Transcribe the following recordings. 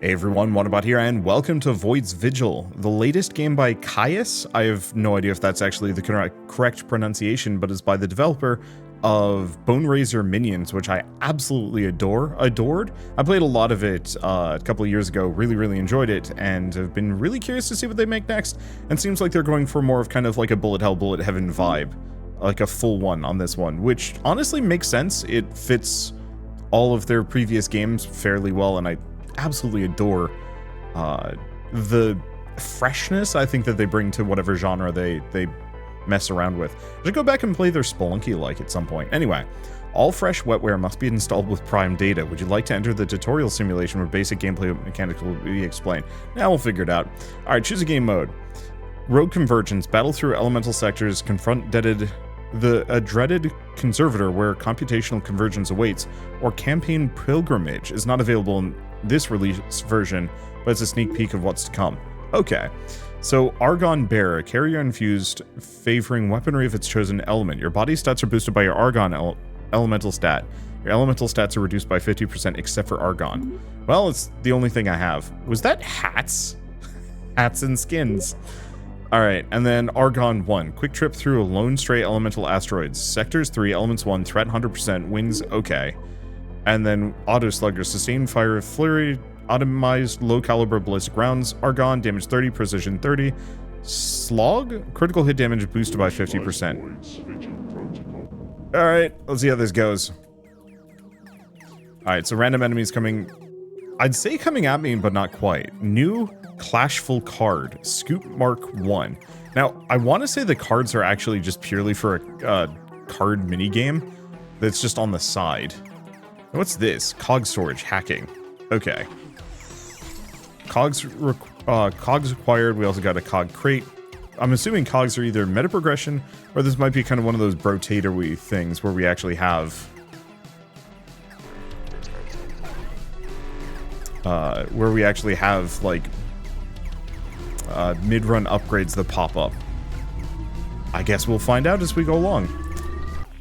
Hey everyone, Wanderbot here, and welcome to Void's Vigil, the latest game by Caius. I have no idea if that's actually the correct pronunciation, but it's by the developer of Boneraiser Minions, which I absolutely adored. I played a lot of it a couple of years ago, really enjoyed it, and have been really curious to see what they make next. And seems like they're going for more of kind of like a bullet hell, bullet heaven vibe, like a full one on this one, which honestly makes sense. It fits all of their previous games fairly well, and I absolutely adore the freshness I think that they bring to whatever genre they mess around with. I should go back and play their Spelunky like at some point. Anyway, all fresh wetware must be installed with Prime data. Would you like to enter the tutorial simulation where basic gameplay mechanics will be explained? Now we'll figure it out. Alright, choose a game mode. Road Convergence. Battle through elemental sectors. Confront a dreaded Conservator where computational convergence awaits. Or Campaign Pilgrimage is not available in this release version, but it's a sneak peek of what's to come. Okay, so Argon Bearer, carrier infused, favoring weaponry of its chosen element. Your body stats are boosted by your Argon elemental stat. Your elemental stats are reduced by 50% except for Argon. Well, it's the only thing I have. Was that hats? Hats and skins. Alright, and then Argon 1. Quick trip through a lone stray elemental asteroids. Sectors 3, elements 1, threat 100%, wings okay. And then Auto Slugger, sustained fire flurry, automized low caliber ballistic rounds, Argon, damage 30, precision 30, Slog, critical hit damage boosted by 50%. Alright, let's see how this goes. Alright, so random enemies coming, I'd say coming at me, but not quite. New Clashful card, Scoop Mark 1. Now, I want to say the cards are actually just purely for a card minigame that's just on the side. What's this? Cogs storage, hacking. Okay. Cogs acquired. We also got a Cog crate. I'm assuming Cogs are either meta progression, or this might be kind of one of those brotator-y things where we actually have like mid-run upgrades that pop up. I guess we'll find out as we go along.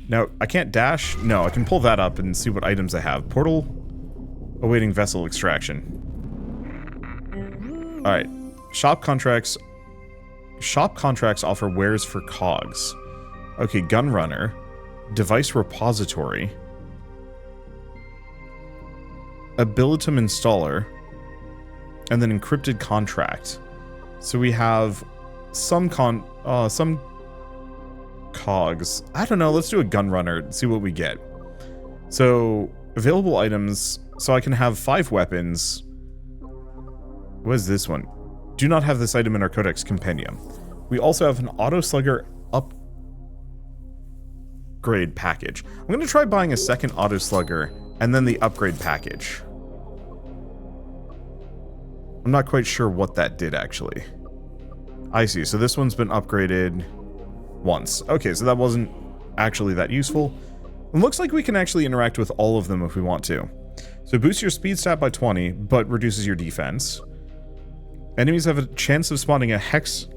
Now, I can't dash. No, I can pull that up and see what items I have. Portal, awaiting vessel extraction. Alright. Shop contracts offer wares for Cogs. Okay, Gunrunner. Device repository. Abilitum installer. And then encrypted contract. So we have some Cogs. I don't know, let's do a Gunrunner and see what we get. So, available items. So I can have 5 weapons. What is this one? Do not have this item in our Codex Compendium. We also have an Auto Slugger upgrade package. I'm going to try buying a second Auto Slugger and then the upgrade package. I'm not quite sure what that did, actually. I see, so this one's been upgraded once. Okay, so that wasn't actually that useful. It looks like we can actually interact with all of them if we want to. So boosts your speed stat by 20, but reduces your defense. Enemies have a chance of spawning a hex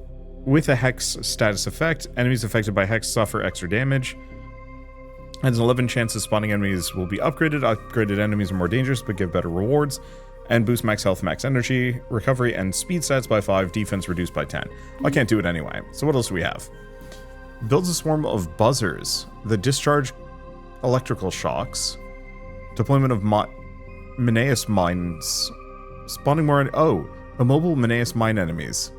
with a hex status effect. Enemies affected by hex suffer extra damage. Has an 11 chance of spawning enemies will be upgraded. Upgraded enemies are more dangerous, but give better rewards. And boost max health, max energy, recovery, and speed stats by 5, defense reduced by 10. I can't do it anyway. So what else do we have? Builds a swarm of buzzers that discharge electrical shocks. Deployment of Mineus mines. Spawning more... immobile Mineus mine enemies.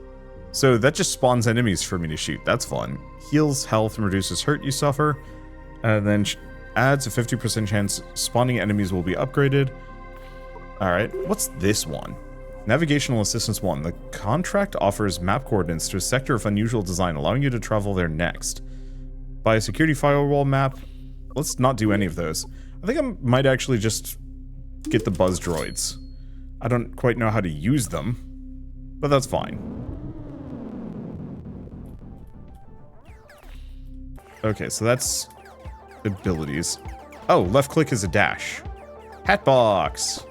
So that just spawns enemies for me to shoot. That's fun. Heals health and reduces hurt you suffer. And then adds a 50% chance spawning enemies will be upgraded. Alright, what's this one? Navigational Assistance 1. The contract offers map coordinates to a sector of unusual design, allowing you to travel there next. Buy a security firewall map. Let's not do any of those. I think I might actually just get the buzz droids. I don't quite know how to use them, but that's fine. Okay, so that's abilities. Oh, left click is a dash. Hatbox!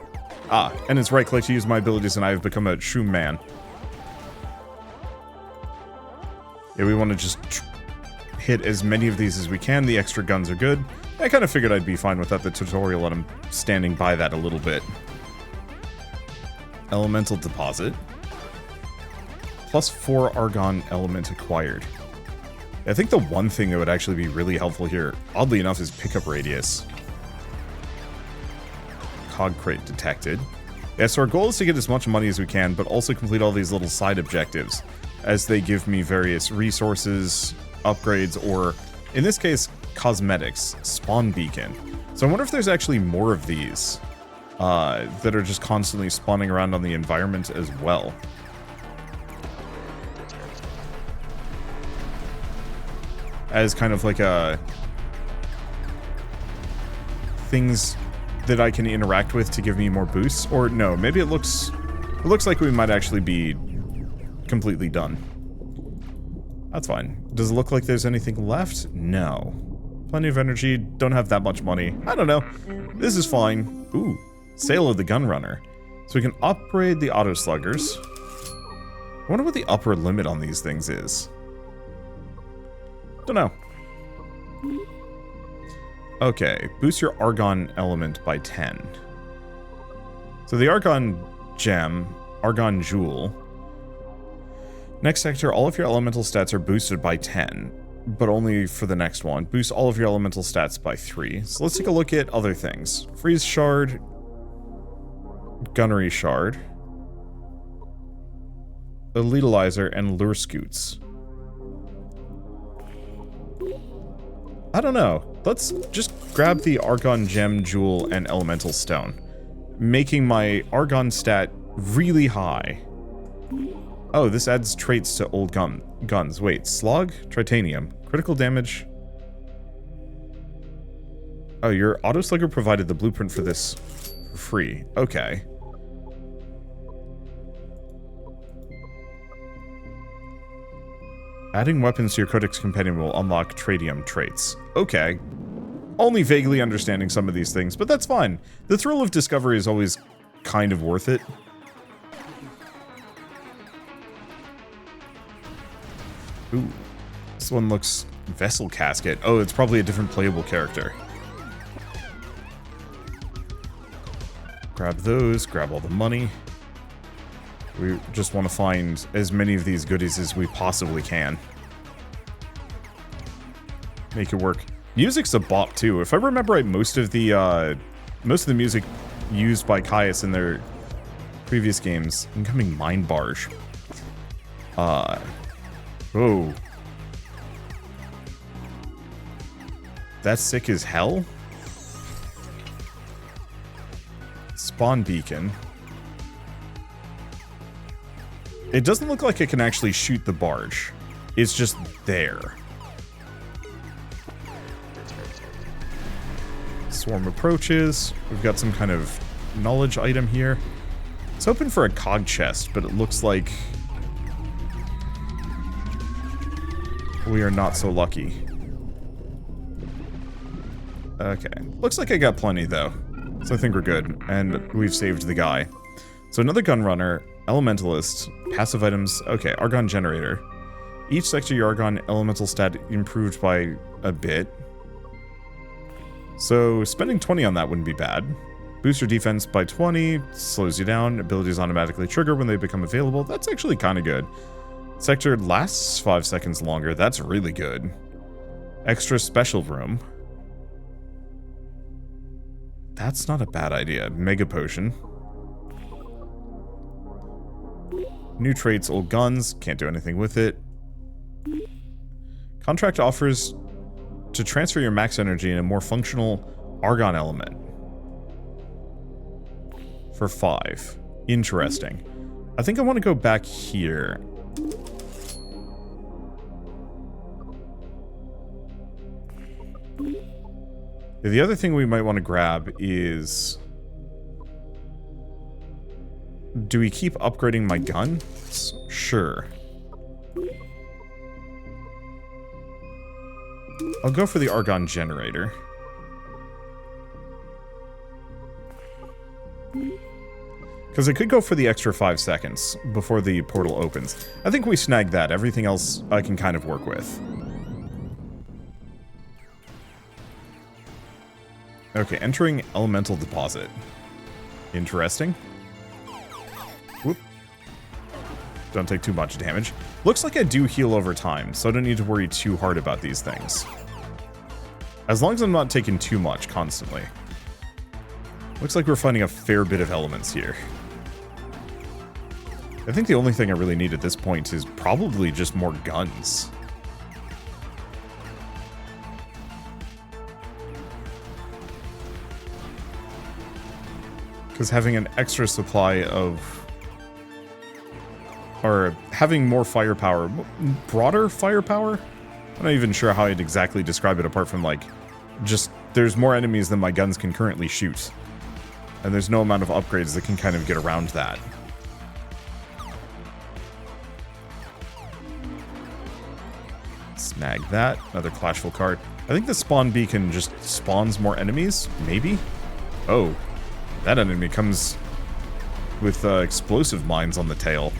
Ah, and it's right click to use my abilities and I have become a shroom man. Yeah, we want to just hit as many of these as we can. The extra guns are good. I kind of figured I'd be fine without the tutorial and I'm standing by that a little bit. Elemental deposit. +4 argon element acquired. I think the one thing that would actually be really helpful here, oddly enough, is pickup radius. Cog crate detected. Yeah, so our goal is to get as much money as we can, but also complete all these little side objectives, as they give me various resources, upgrades, or, in this case, cosmetics, spawn beacon. So I wonder if there's actually more of these that are just constantly spawning around on the environment as well. As kind of like things that I can interact with to give me more boosts. Or no, maybe it looks like we might actually be completely done. That's fine. Does it look like there's anything left? No. Plenty of energy, don't have that much money. I don't know. This is fine. Ooh, sale of the gun runner. So we can upgrade the auto sluggers. I wonder what the upper limit on these things is. Don't know. Okay, boost your argon element by 10. So the argon gem, argon jewel. Next sector, all of your elemental stats are boosted by 10, but only for the next one. Boost all of your elemental stats by 3. So let's take a look at other things. Freeze shard, gunnery shard, elitalizer, and lure scoots. I don't know. Let's just grab the Argon Gem, Jewel, and Elemental Stone, making my Argon stat really high. Oh, this adds traits to old guns. Wait, Slug? Tritanium. Critical damage. Oh, your auto slugger provided the blueprint for this for free. Okay. Adding weapons to your Codex Companion will unlock Tradium traits. Okay. Only vaguely understanding some of these things, but that's fine. The thrill of discovery is always kind of worth it. Ooh. This one looks... Vessel Casket. Oh, it's probably a different playable character. Grab those, grab all the money. We just want to find as many of these goodies as we possibly can. Make it work. Music's a bop too. If I remember right, most of the music used by Caius in their previous games. Incoming mine barge. Oh. That's sick as hell. Spawn beacon. It doesn't look like it can actually shoot the barge. It's just there. Swarm approaches. We've got some kind of knowledge item here. It's open for a cog chest, but it looks like we are not so lucky. Okay. Looks like I got plenty, though. So I think we're good. And we've saved the guy. So another gun runner. Elementalist, passive items, okay, Argon Generator. Each sector your Argon elemental stat improved by a bit. So spending 20 on that wouldn't be bad. Boost your defense by 20, slows you down, abilities automatically trigger when they become available. That's actually kind of good. Sector lasts 5 seconds longer, that's really good. Extra special room. That's not a bad idea. Mega potion. New traits, old guns, can't do anything with it. Contract offers to transfer your max energy in a more functional Argon element. For 5. Interesting. I think I want to go back here. The other thing we might want to grab is... Do we keep upgrading my guns? Sure. I'll go for the Argon Generator. Because I could go for the extra 5 seconds before the portal opens. I think we snagged that. Everything else I can kind of work with. Okay, entering Elemental Deposit. Interesting. Whoop. Don't take too much damage. Looks like I do heal over time, so I don't need to worry too hard about these things. As long as I'm not taking too much constantly. Looks like we're finding a fair bit of elements here. I think the only thing I really need at this point is probably just more guns. Because having an extra supply of... or having more firepower, broader firepower? I'm not even sure how I'd exactly describe it apart from like, just there's more enemies than my guns can currently shoot. And there's no amount of upgrades that can kind of get around that. Snag that. Another Clashful card. I think the spawn beacon just spawns more enemies, maybe? Oh, that enemy comes with explosive mines on the tail.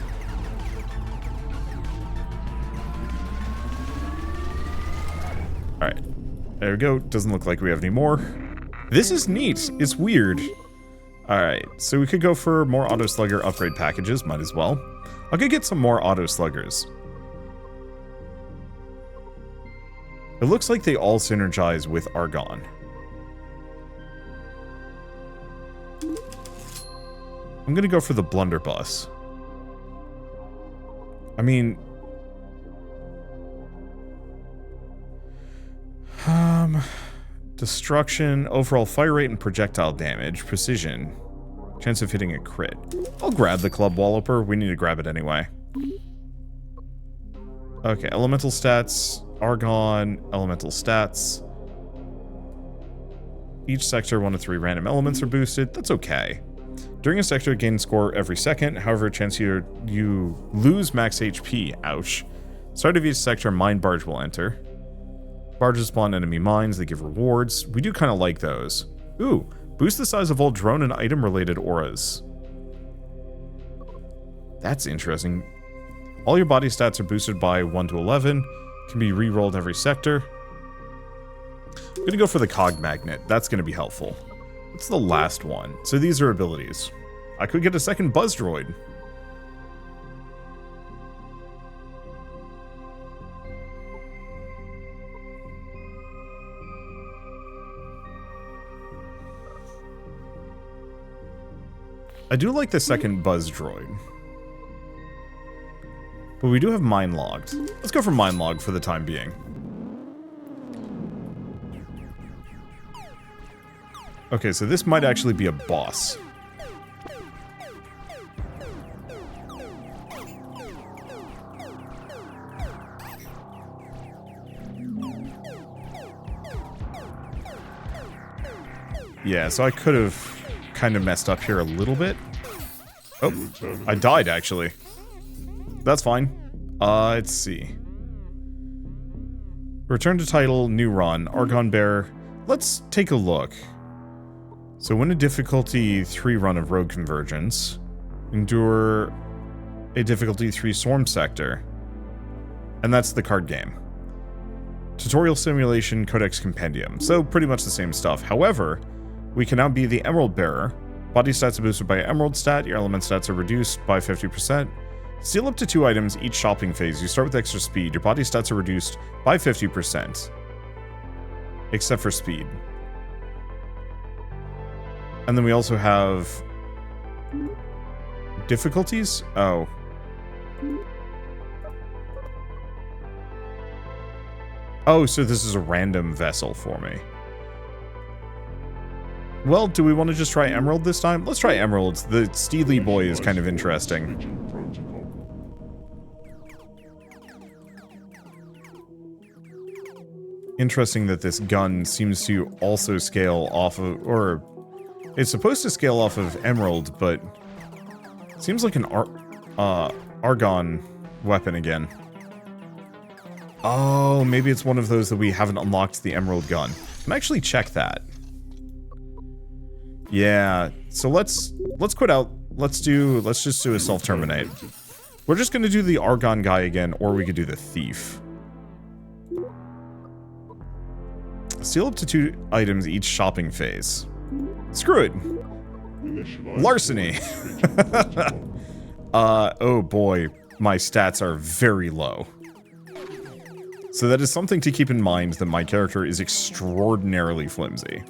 Alright, there we go. Doesn't look like we have any more. This is neat. It's weird. Alright, so we could go for more Auto Slugger upgrade packages. Might as well. I'll go get some more Auto Sluggers. It looks like they all synergize with Argon. I'm gonna go for the Blunderbuss. I mean... Destruction, overall fire rate and projectile damage, precision, chance of hitting a crit. I'll grab the Club Walloper. We need to grab it anyway. Okay, elemental stats, Argon, elemental stats. Each sector, 1 to 3 random elements are boosted. That's okay. During a sector, gain score every second. However, chance you lose max HP. Ouch. Start of each sector, Mine Barge will enter. Barges spawn enemy mines, they give rewards. We do kind of like those. Ooh, boost the size of all drone and item related auras. That's interesting. All your body stats are boosted by 1 to 11. Can be re-rolled every sector. I'm gonna go for the Cog Magnet. That's gonna be helpful. What's the last one? So these are abilities. I could get a second Buzz Droid. I do like the second Buzz Droid. But we do have Mine Logged. Let's go for Mine Log for the time being. Okay, so this might actually be a boss. Yeah, so I could have kind of messed up here a little bit. Oh, I died actually. That's fine. Let's see. Return to title, new run, Argon Bearer. Let's take a look. So win a difficulty 3 run of Rogue Convergence. Endure a difficulty 3 Swarm Sector. And that's the card game. Tutorial Simulation, Codex Compendium. So pretty much the same stuff. However, we can now be the Emerald Bearer. Body stats are boosted by Emerald stat. Your element stats are reduced by 50%. Steal up to 2 items each shopping phase. You start with extra speed. Your body stats are reduced by 50%. Except for speed. And then we also have... difficulties? Oh. Oh, so this is a random vessel for me. Well, do we want to just try Emerald this time? Let's try Emerald. The Steely Boy is kind of interesting. Interesting that this gun seems to also scale off of, or it's supposed to scale off of Emerald, but it seems like an Argon weapon again. Oh, maybe it's one of those that we haven't unlocked the Emerald gun. Can I actually check that? Yeah, so let's quit out. Let's just do a self-terminate. We're just gonna do the Argon guy again, or we could do the Thief. Steal up to 2 items each shopping phase. Screw it. Larceny. Oh boy, my stats are very low. So that is something to keep in mind, that my character is extraordinarily flimsy.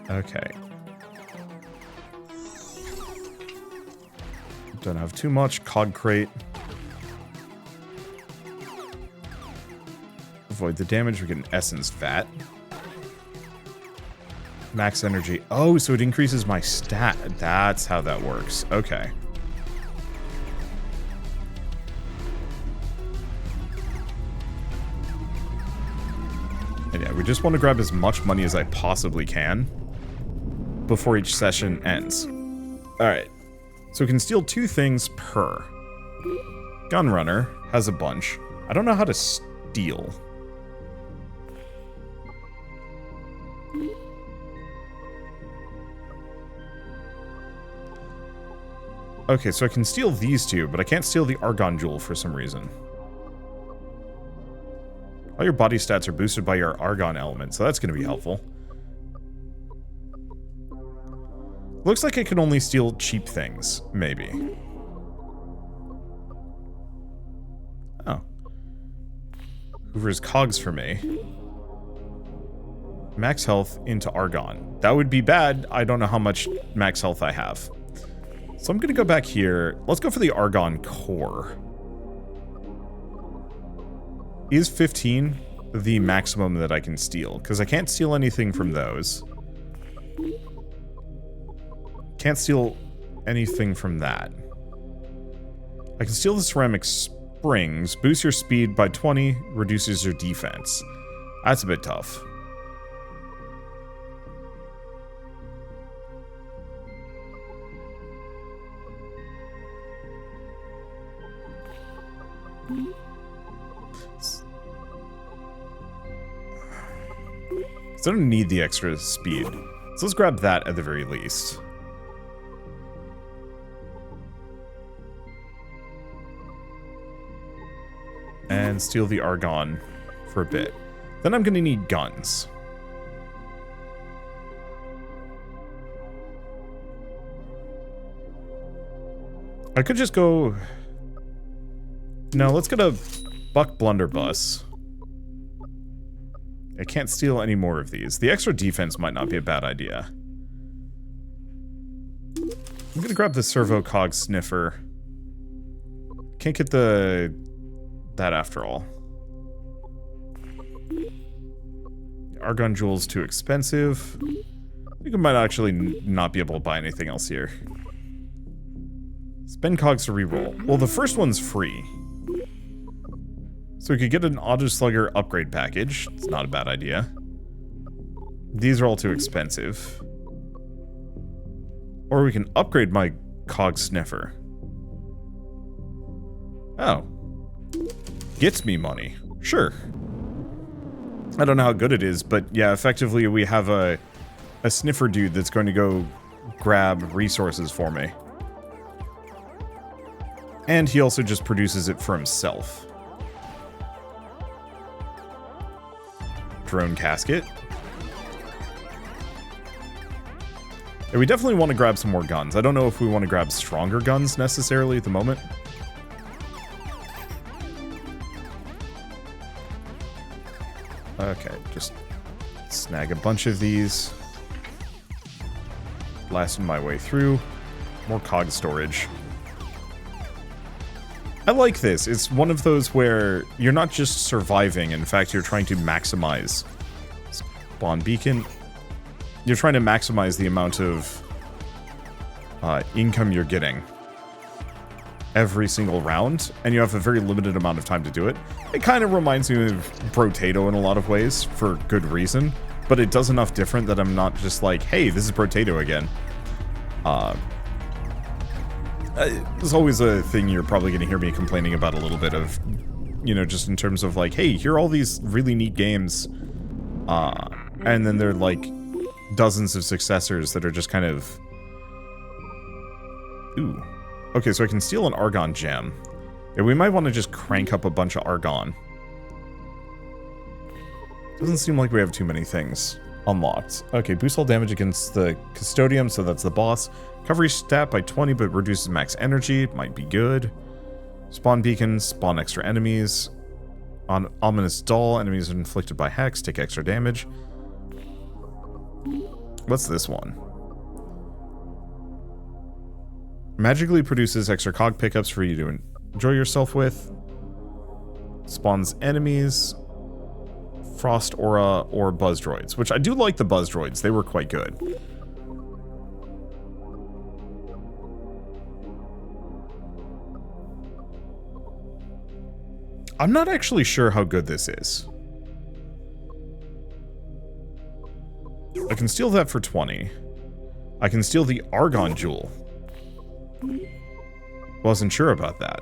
Okay. Don't have too much. Cog crate. Avoid the damage. We get an essence vat. Max energy. Oh, so it increases my stat. That's how that works. Okay. And yeah, we just want to grab as much money as I possibly can before each session ends. Alright. So we can steal 2 things per. Gunrunner has a bunch. I don't know how to steal. Okay, so I can steal these 2, but I can't steal the Argon Jewel for some reason. All your body stats are boosted by your Argon element, so that's going to be helpful. Looks like I can only steal cheap things, maybe. Oh. Hoover's Cogs for me. Max health into Argon. That would be bad. I don't know how much max health I have. So I'm going to go back here. Let's go for the Argon core. Is 15 the maximum that I can steal? Because I can't steal anything from those. Can't steal anything from that. I can steal the ceramic springs. Boosts your speed by 20, reduces your defense. That's a bit tough. So I don't need the extra speed. So let's grab that at the very least. And steal the Argon for a bit. Then I'm going to need guns. I could just go... No, let's get a Buck Blunderbuss. I can't steal any more of these. The extra defense might not be a bad idea. I'm gonna grab the Servo Cog Sniffer. Can't get that after all. Argon Jewel's too expensive. I think I might actually not be able to buy anything else here. Spend Cogs to reroll. Well, the first one's free. So we could get an Auto Slugger upgrade package. It's not a bad idea. These are all too expensive. Or we can upgrade my Cog Sniffer. Oh. Gets me money. Sure. I don't know how good it is, but yeah, effectively we have a sniffer dude that's going to go grab resources for me. And he also just produces it for himself. Drone casket. Yeah, we definitely want to grab some more guns. I don't know if we want to grab stronger guns necessarily at the moment. Okay, just snag a bunch of these. Blasting my way through. More cog storage. I like this. It's one of those where you're not just surviving. In fact, you're trying to maximize. Spawn beacon. You're trying to maximize the amount of income you're getting every single round, and you have a very limited amount of time to do it. It kind of reminds me of Brotato in a lot of ways, for good reason, but it does enough different that I'm not just like, hey, this is Brotato again. There's always a thing you're probably going to hear me complaining about a little bit of, you know, just in terms of like, hey, here are all these really neat games, and then there are like dozens of successors that are just kind of... Ooh. Okay, so I can steal an Argon gem. Yeah, we might want to just crank up a bunch of Argon. Doesn't seem like we have too many things. Unlocked. Okay, boost all damage against the Custodian, so that's the boss. Recovery stat by 20, but reduces max energy. Might be good. Spawn beacons, spawn extra enemies. On Ominous Doll, enemies inflicted by Hex take extra damage. What's this one? Magically produces extra cog pickups for you to enjoy yourself with. Spawns enemies. Frost Aura or Buzz Droids, which I do like the Buzz Droids. They were quite good. I'm not actually sure how good this is. I can steal that for 20. I can steal the Argon Jewel. Wasn't sure about that.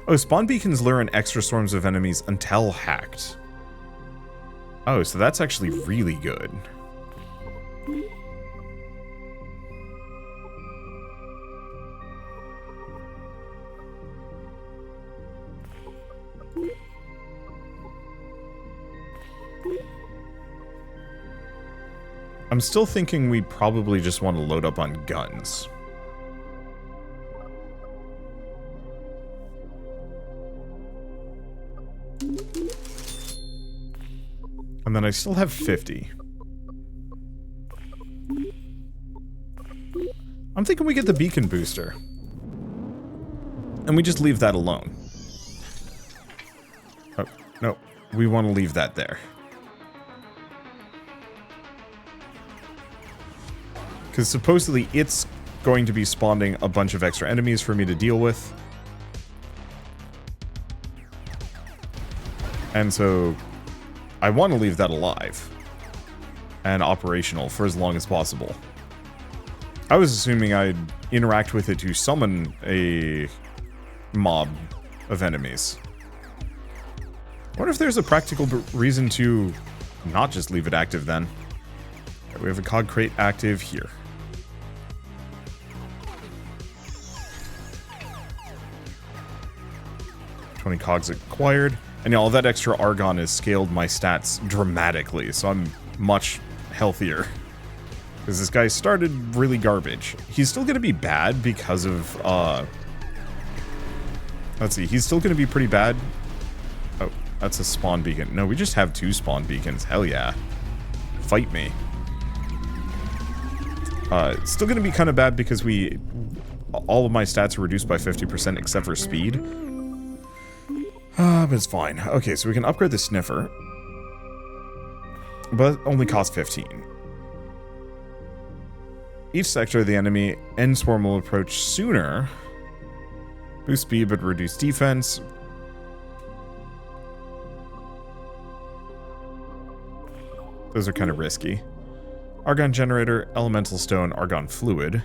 Oh, spawn beacons lure in extra swarms of enemies until hacked. Oh, so that's actually really good. I'm still thinking we probably just want to load up on guns. And then I still have 50. I'm thinking we get the beacon booster. And we just leave that alone. Oh, no. We want to leave that there. Because supposedly it's going to be spawning a bunch of extra enemies for me to deal with. And so I want to leave that alive and operational for as long as possible. I was assuming I'd interact with it to summon a mob of enemies. I wonder if there's a practical reason to not just leave it active then. We have a cog crate active here. $20 cogs acquired. And yeah, all that extra Argon has scaled my stats dramatically, so I'm much healthier. Because this guy started really garbage. He's still going to be bad because of, let's see, he's still going to be pretty bad. Oh, that's a spawn beacon. No, we just have 2 spawn beacons. Hell yeah. Fight me. Still going to be kind of bad because all of my stats are reduced by 50% except for speed. But it's fine. Okay, so we can upgrade the sniffer. But only cost 15. Each sector of the enemy end swarm will approach sooner. Boost speed but reduce defense. Those are kind of risky. Argon generator, elemental stone, argon fluid.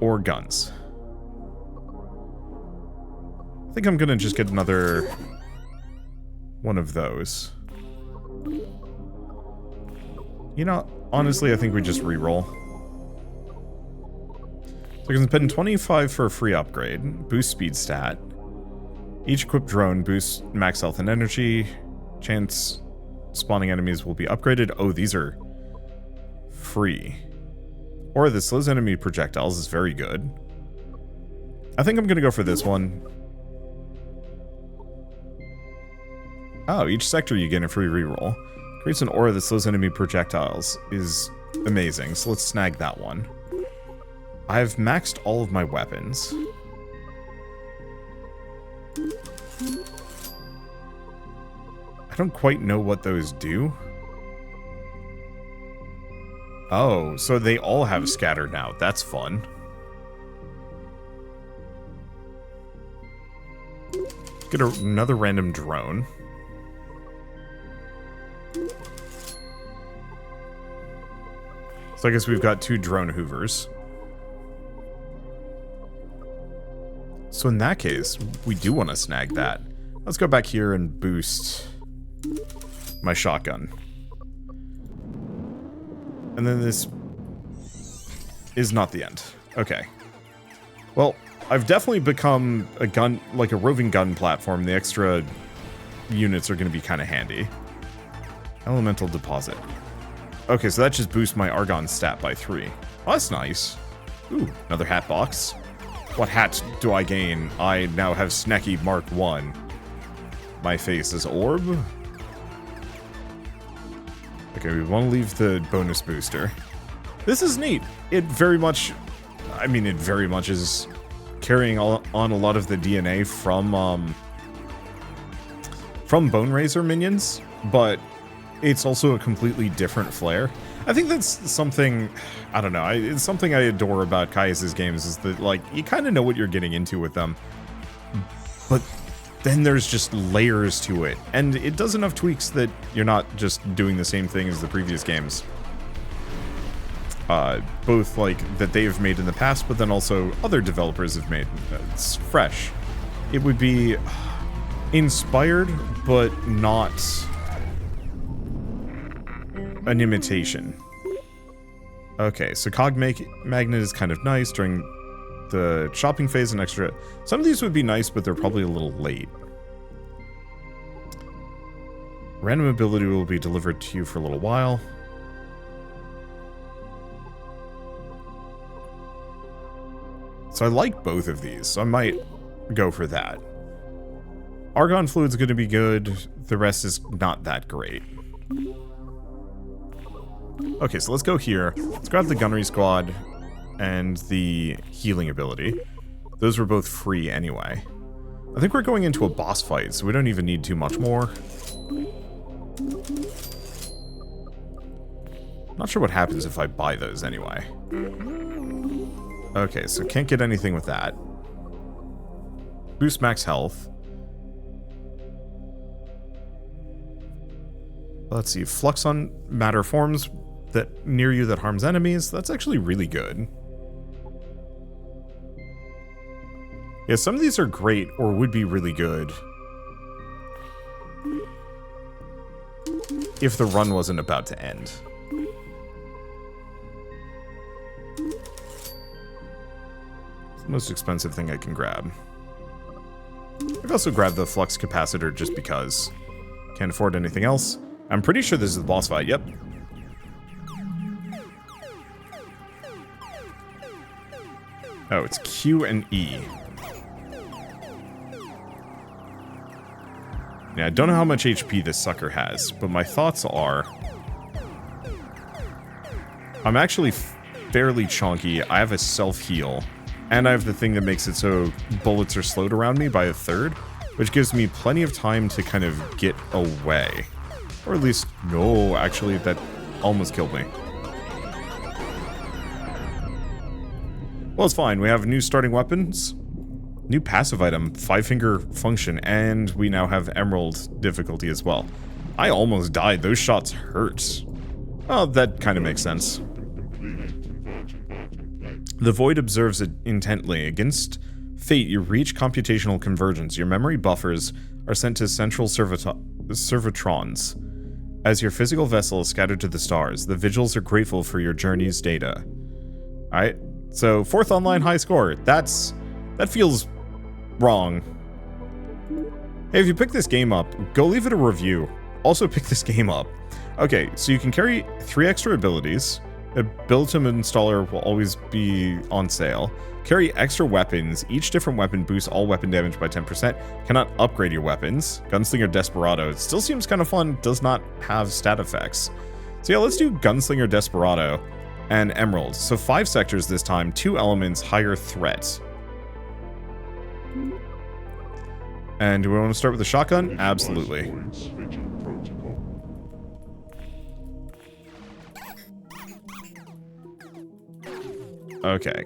Or guns. I think I'm gonna just get another one of those. You know, honestly, I think we just reroll. So I can spend 25 for a free upgrade. Boost speed stat. Each equipped drone boosts max health and energy. Chance spawning enemies will be upgraded. Oh, these are free. Or the slows enemy projectiles is very good. I think I'm gonna go for this one. Oh, each sector you get a free reroll. Creates an aura that slows enemy projectiles is amazing, so let's snag that one. I've maxed all of my weapons. I don't quite know what those do. Oh, so they all have scatter now. That's fun. Get another random drone. So I guess we've got 2 drone hoovers. So in that case, we do want to snag that. Let's go back here and boost my shotgun. And then this is not the end. Okay. Well, I've definitely become a gun, like a roving gun platform. The extra units are going to be kind of handy. Elemental deposit. Okay, so that just boosts my Argon stat by 3. Oh, that's nice. Ooh, another hat box. What hat do I gain? I now have Snacky Mark 1. My face is orb. Okay, we want to leave the bonus booster. This is neat. It very much, I mean, it very much is carrying on a lot of the DNA from Boneraiser minions, but it's also a completely different flair. I think that's something, I don't know, it's something I adore about Caius' games, is that, like, you kind of know what you're getting into with them, but then there's just layers to it, and it does enough tweaks that you're not just doing the same thing as the previous games. Both, like, that they've made in the past, but then also other developers have made. It's fresh. It would be inspired, but not an imitation. Okay, so Cog Magnet is kind of nice during the shopping phase and extra. Some of these would be nice, but they're probably a little late. Random ability will be delivered to you for a little while. So I like both of these, so I might go for that. Argon Fluid's going to be good. The rest is not that great. Okay, so let's go here. Let's grab the Gunnery Squad and the healing ability. Those were both free anyway. I think we're going into a boss fight, so we don't even need too much more. Not sure what happens if I buy those anyway. Okay, so can't get anything with that. Boost max health. Let's see, flux on matter forms that near you that harms enemies. That's actually really good. Yeah, some of these are great or would be really good if the run wasn't about to end. It's the most expensive thing I can grab. I've also grabbed the flux capacitor just because. Can't afford anything else. I'm pretty sure this is the boss fight, yep. Oh, it's Q and E. Yeah, I don't know how much HP this sucker has, but my thoughts are... I'm actually fairly chunky. I have a self-heal, and I have the thing that makes it so bullets are slowed around me by a third, which gives me plenty of time to kind of get away. Or at least, no, actually, that almost killed me. Well, it's fine. We have new starting weapons. New passive item, 5-finger function, and we now have emerald difficulty as well. I almost died. Those shots hurt. Oh, that kind of makes sense. The Void observes it intently. Against fate, you reach computational convergence. Your memory buffers are sent to central servotrons. As your physical vessel is scattered to the stars, the Vigils are grateful for your journey's data. Alright, so 4th online high score. That feels wrong. Hey, if you pick this game up, go leave it a review. Also pick this game up. Okay, so you can carry 3 extra abilities. A built-in installer will always be on sale. Carry extra weapons. Each different weapon boosts all weapon damage by 10%. Cannot upgrade your weapons. Gunslinger Desperado. It still seems kind of fun. Does not have stat effects. So yeah, let's do Gunslinger Desperado and Emerald. So 5 sectors this time. 2 elements, higher threat. And do we want to start with the shotgun? Absolutely. Okay.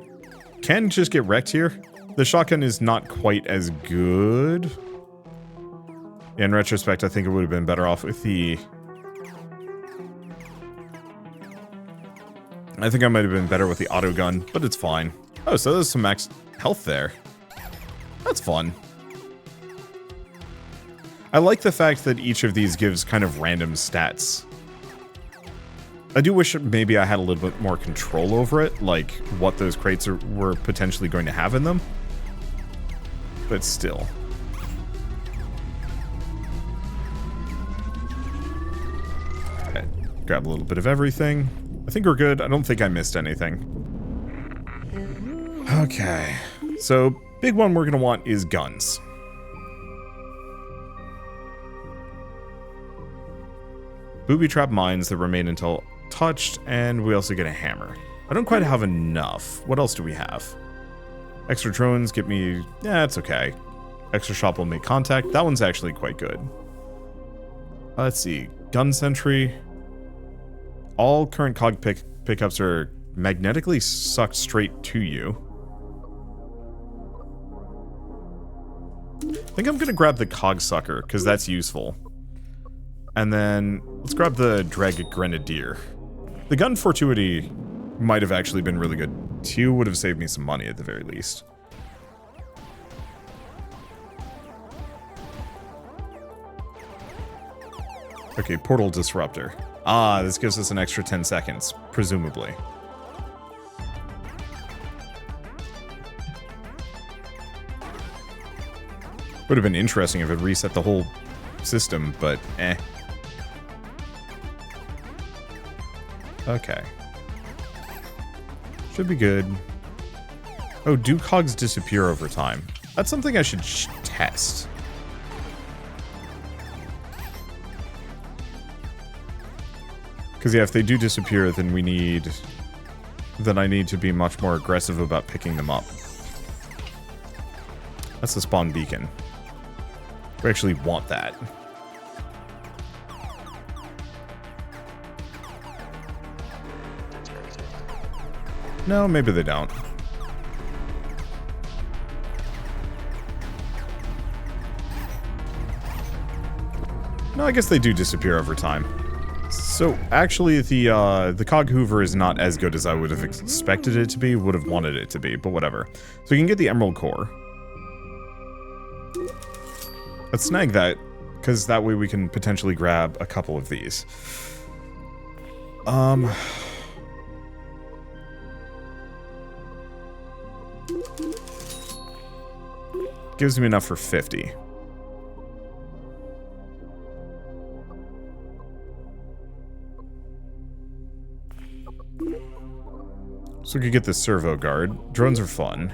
Can just get wrecked here. The shotgun is not quite as good. In retrospect, I think it would have been better off with the... I think I might have been better with the auto gun, but it's fine. Oh, so there's some max health there. That's fun. I like the fact that each of these gives kind of random stats. I do wish maybe I had a little bit more control over it, like what those crates were potentially going to have in them. But still. Okay, grab a little bit of everything. I think we're good. I don't think I missed anything. Okay, so big one we're going to want is guns. Booby trap mines that remain until touched, and we also get a hammer. I don't quite have enough. What else do we have? Extra drones get me... yeah, it's okay. Extra shot will make contact. That one's actually quite good. Let's see. Gun sentry. All current cog pickups are magnetically sucked straight to you. I think I'm going to grab the cog sucker, because that's useful. And then, let's grab the Drag Grenadier. The gun fortuity might have actually been really good, too. Would have saved me some money at the very least. Okay, Portal Disruptor. Ah, this gives us an extra 10 seconds, presumably. Would have been interesting if it reset the whole system, but eh. Okay. Should be good. Oh, do cogs disappear over time? That's something I should test. Because yeah, if they do disappear, then we need... then I need to be much more aggressive about picking them up. That's the spawn beacon. We actually want that. No, maybe they don't. No, I guess they do disappear over time. So, actually, the Cog Hoover is not as good as I would have expected it to be, would have wanted it to be, but whatever. So we can get the Emerald Core. Let's snag that, because that way we can potentially grab a couple of these. Gives me enough for 50. So we could get the Servo Guard. Drones are fun.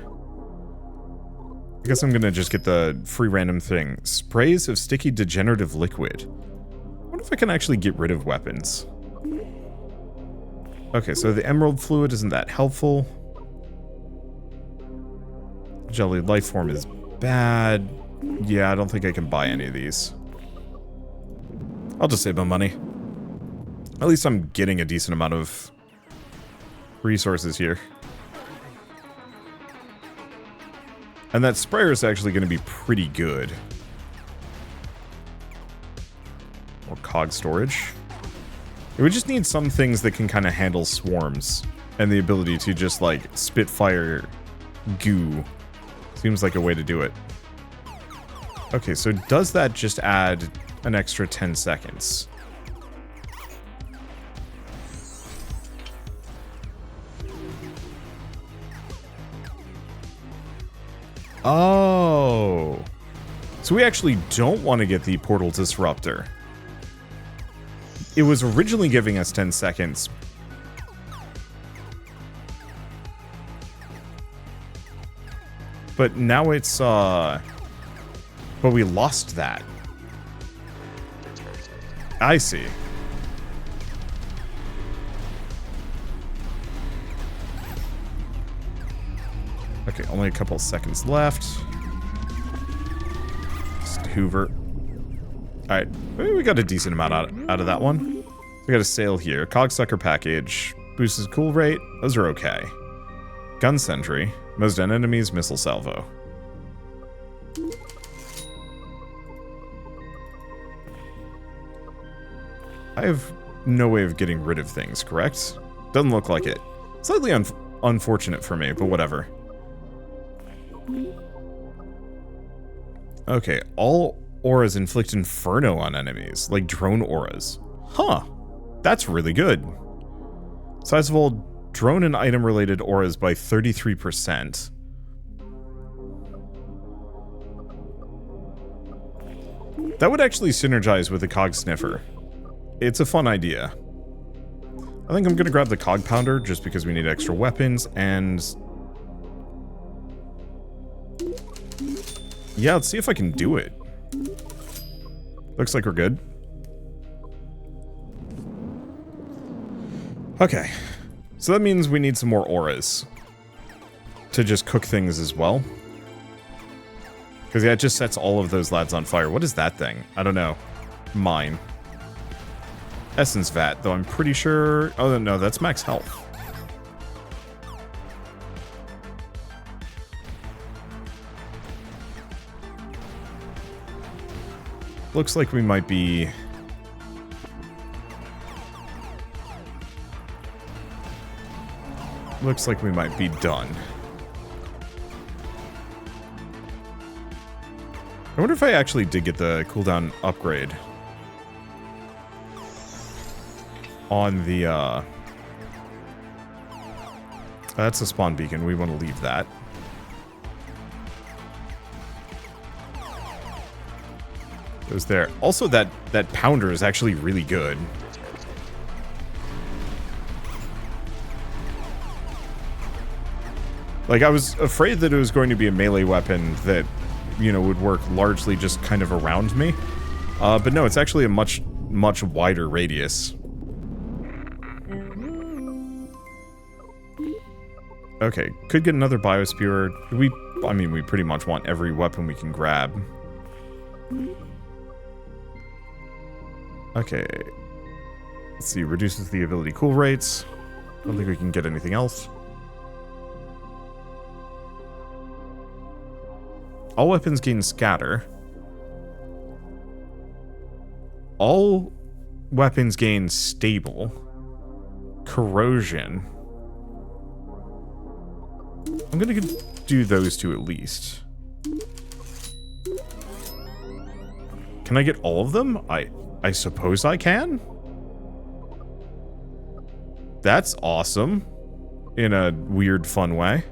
I guess I'm gonna just get the free random thing. Sprays of sticky degenerative liquid. I wonder if I can actually get rid of weapons. Okay, so the emerald fluid isn't that helpful. Jelly life form is bad. Yeah, I don't think I can buy any of these. I'll just save my money. At least I'm getting a decent amount of resources here. And that sprayer is actually going to be pretty good. More cog storage. We just need some things that can kind of handle swarms. And the ability to just, like, spit fire goo. Seems like a way to do it. Okay, so does that just add an extra 10 seconds? Oh. So we actually don't want to get the Portal Disruptor. It was originally giving us 10 seconds. But now it's, but we lost that. I see. Okay, only a couple seconds left. Just Hoover. Alright, we got a decent amount out of that one. We got a sale here. Cogsucker package. Boosts his cool rate. Those are okay. Gun sentry. Most enemies, missile salvo. I have no way of getting rid of things, correct? Doesn't look like it. Slightly unfortunate for me, but whatever. Okay, all auras inflict inferno on enemies, like drone auras. Huh, that's really good. Size of all drone and item related auras by 33%. That would actually synergize with the Cog sniffer. It's a fun idea. I think I'm gonna grab the Cog pounder just because we need extra weapons, and yeah, let's see if I can do it. Looks like we're good. Okay, so that means we need some more auras to just cook things as well. Because yeah, it just sets all of those lads on fire. What is that thing? I don't know. Mine. Essence vat, though I'm pretty sure... Oh, no, that's max health. Looks like we might be... Looks like we might be done. I wonder if I actually did get the cooldown upgrade on the, that's a spawn beacon. We want to leave that. It was there. Also, that pounder is actually really good. Like, I was afraid that it was going to be a melee weapon that, you know, would work largely just kind of around me. But no, it's actually a much wider radius. Okay, could get another biospewer. I mean, we pretty much want every weapon we can grab. Okay. Let's see, reduces the ability cool rates. I don't think we can get anything else. All weapons gain scatter. All weapons gain stable. Corrosion. I'm gonna do those two at least. Can I get all of them? I suppose I can? That's awesome. In a weird, fun way.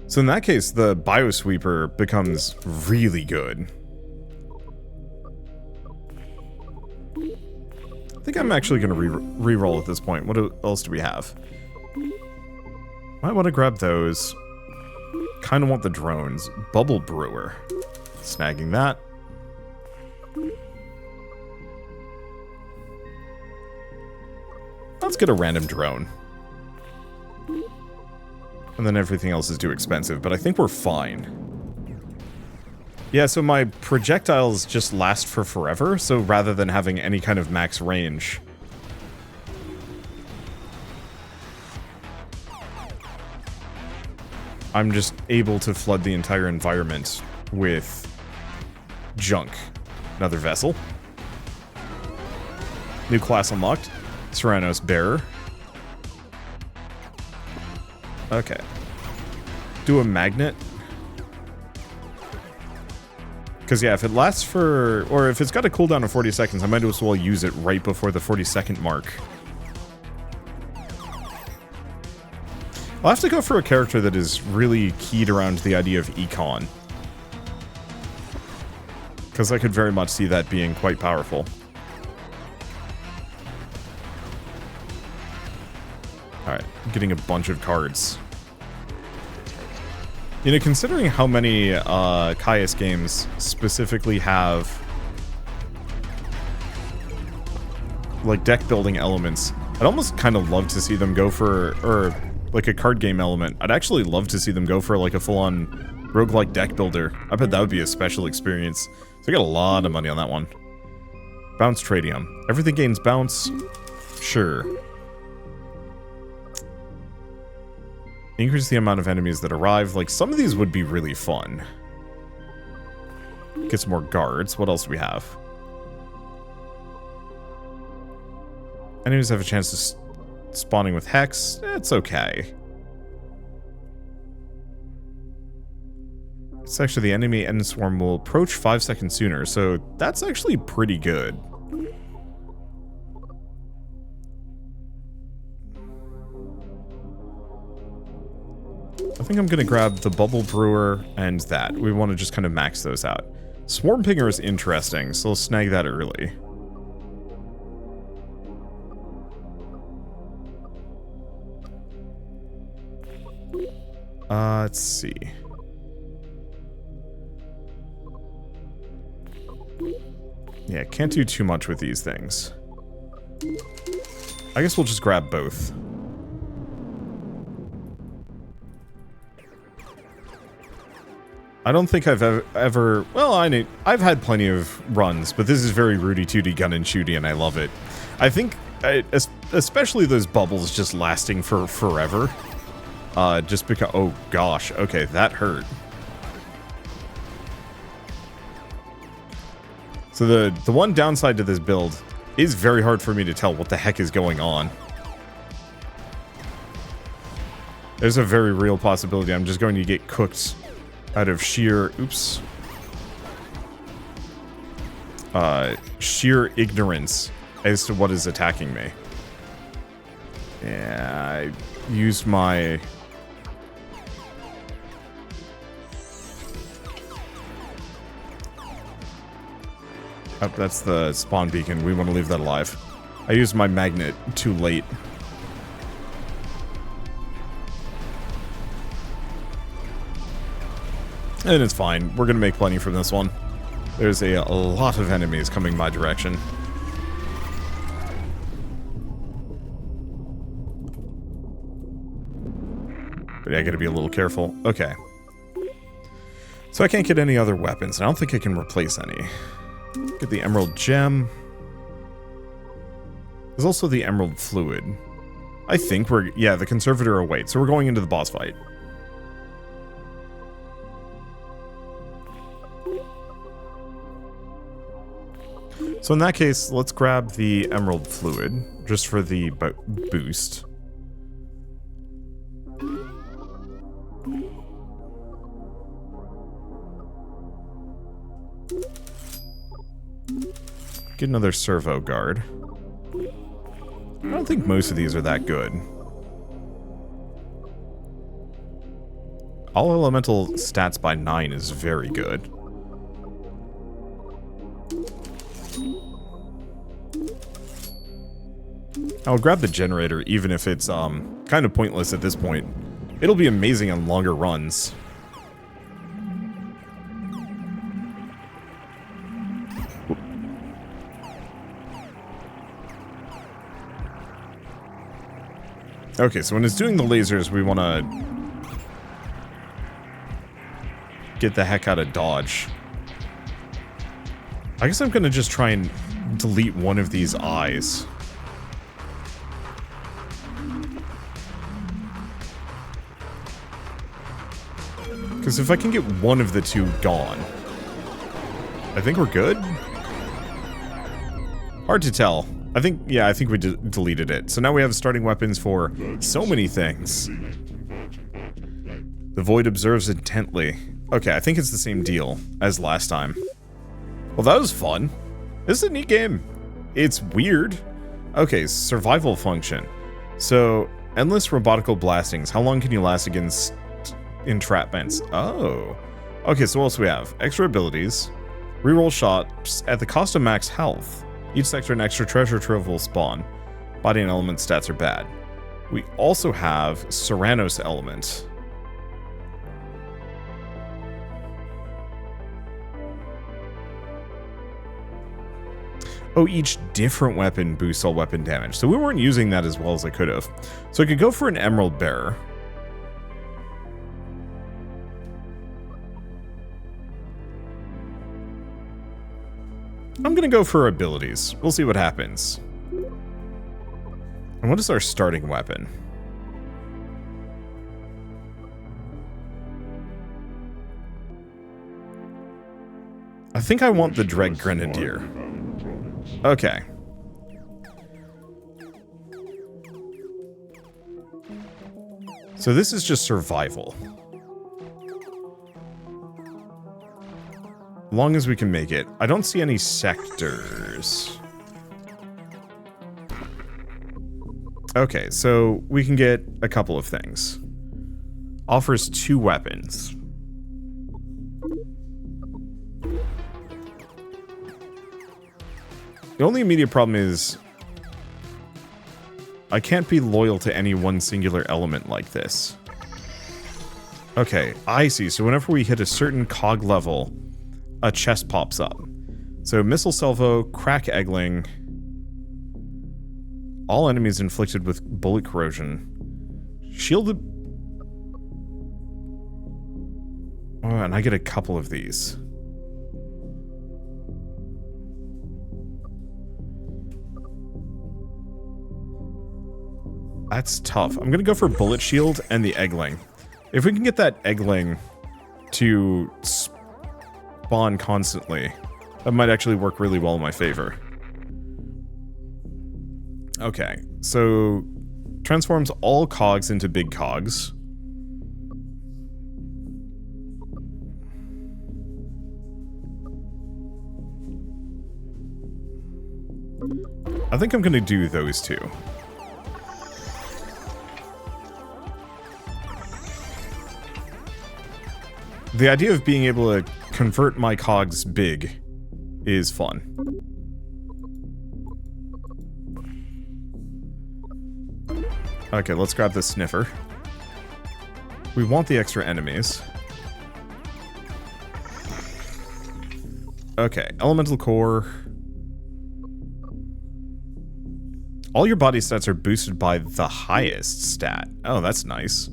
So in that case, the Biosweeper becomes really good. I think I'm actually going to re-roll at this point. What else do we have? Might want to grab those. Kind of want the drones. Bubble Brewer. Snagging that. Let's get a random drone. And then everything else is too expensive, but I think we're fine. Yeah, so my projectiles just last for forever, so rather than having any kind of max range... I'm just able to flood the entire environment with junk. Another vessel. New class unlocked. Tyrannos Bearer. Okay. Do a magnet. Because, yeah, if it lasts for... Or if it's got a cooldown of 40 seconds, I might as well use it right before the 40-second mark. I'll have to go for a character that is really keyed around the idea of econ. Because I could very much see that being quite powerful. Alright, getting a bunch of cards. You know, considering how many Caius games specifically have like deck building elements, I'd almost kind of love to see them go for, or like a card game element. I'd actually love to see them go for like a full-on roguelike deck builder. I bet that would be a special experience. So I got a lot of money on that one. Bounce Tradium. Everything gains bounce. Sure. Increase the amount of enemies that arrive. Like, some of these would be really fun. Get some more guards. What else do we have? Enemies have a chance to spawning with Hex. It's okay. It's actually the enemy end swarm will approach 5 seconds sooner, so that's actually pretty good. I think I'm going to grab the Bubble Brewer and that. We want to just kind of max those out. Swarm Pinger is interesting, so let's snag that early. Let's see. Yeah, can't do too much with these things. I guess we'll just grab both. I don't think I've ever well, I've had plenty of runs, but this is very Rudy-Tooty gun and shooty, and I love it. I think, especially those bubbles just lasting for forever. Just because, oh gosh, okay, that hurt. So the one downside to this build is very hard for me to tell what the heck is going on. There's a very real possibility I'm just going to get cooked out of sheer, oops, sheer ignorance as to what is attacking me. Yeah, I used my... Oh, that's the spawn beacon. We want to leave that alive. I used my magnet too late. And it's fine. We're going to make plenty from this one. There's a lot of enemies coming my direction. But yeah, I gotta be a little careful. Okay. So I can't get any other weapons. I don't think I can replace any. Get the Emerald Gem. There's also the Emerald Fluid. I think we're... Yeah, the Conservator awaits. So we're going into the boss fight. So in that case, let's grab the Emerald Fluid, just for the boost. Get another Servo Guard. I don't think most of these are that good. All elemental stats by 9 is very good. I'll grab the generator, even if it's kind of pointless at this point. It'll be amazing on longer runs. Okay, so when it's doing the lasers, we want to get the heck out of dodge. I guess I'm going to just try and delete one of these eyes. Because if I can get one of the two gone, I think we're good? Hard to tell. I think we deleted it. So now we have starting weapons for so many things. The Void observes intently. Okay, I think it's the same deal as last time. Well, that was fun. This is a neat game. It's weird. Okay, survival function. So, endless robotical blastings. How long can you last against entrapments? Oh. Okay, so what else do we have? Extra abilities. Reroll shots at the cost of max health. Each sector an extra treasure trove will spawn. Body and element stats are bad. We also have Serranos element. Oh, each different weapon boosts all weapon damage. So we weren't using that as well as I could have. So I could go for an Emerald Bearer. I'm gonna go for abilities. We'll see what happens. And what is our starting weapon? I think I want the Dread Grenadier. Okay. So this is just survival. long as we can make it. I don't see any sectors. Okay, so we can get a couple of things. Offers 2 weapons. The only immediate problem is I can't be loyal to any one singular element like this. Okay, I see. So whenever we hit a certain cog level, a chest pops up. So missile salvo, crack eggling, all enemies inflicted with bullet corrosion. Shielded. Oh, and I get a couple of these. That's tough. I'm gonna go for bullet shield and the eggling. If we can get that eggling to spawn constantly, that might actually work really well in my favor. Okay, so transforms all cogs into big cogs. I think I'm gonna do those two. The idea of being able to convert my cogs big is fun. Okay, let's grab the sniffer. We want the extra enemies. Okay, elemental core. All your body stats are boosted by the highest stat. Oh, that's nice.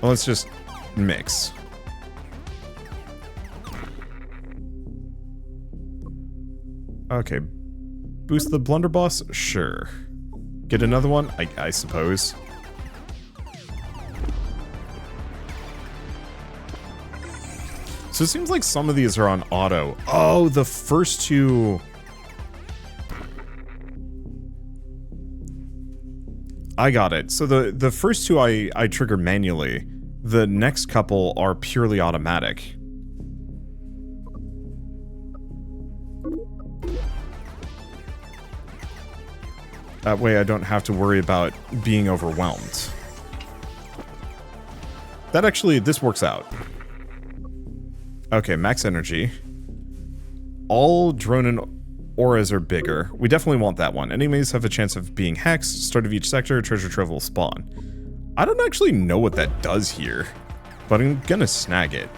Well, let's just mix. Okay. Boost the blunderboss? Sure. Get another one? I suppose. So it seems like some of these are on auto. Oh, the first two... I got it. So the first two I trigger manually. The next couple are purely automatic. That way I don't have to worry about being overwhelmed. That actually, this works out. Okay, max energy. All drone and auras are bigger. We definitely want that one. Enemies have a chance of being hexed. Start of each sector, treasure trove will spawn. I don't actually know what that does here, but I'm gonna snag it.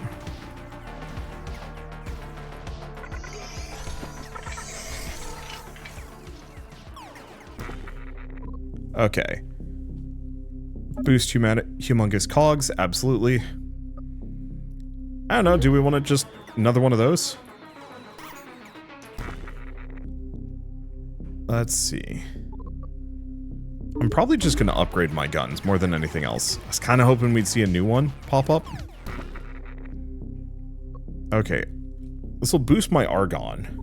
Okay. Boost humongous cogs, absolutely. I don't know, do we want to just another one of those? Let's see. I'm probably just going to upgrade my guns more than anything else. I was kind of hoping we'd see a new one pop up. Okay. This will boost my Argon.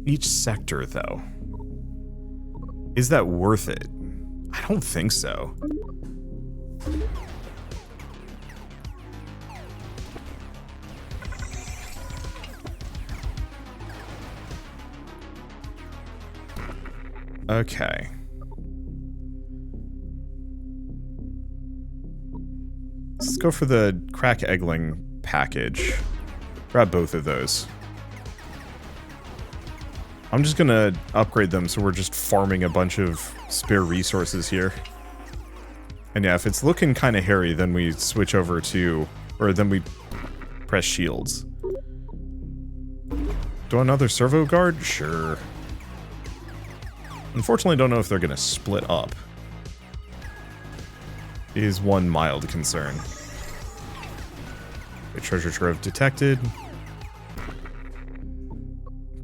Each sector, though. Is that worth it? I don't think so. Okay. Let's go for the crack eggling package. Grab both of those. I'm just gonna upgrade them so we're just farming a bunch of spare resources here. And yeah, if it's looking kind of hairy, then we switch over to... or then we press shields. Do another servo guard? Sure. Unfortunately, don't know if they're gonna split up. Is one mild concern. A treasure trove detected.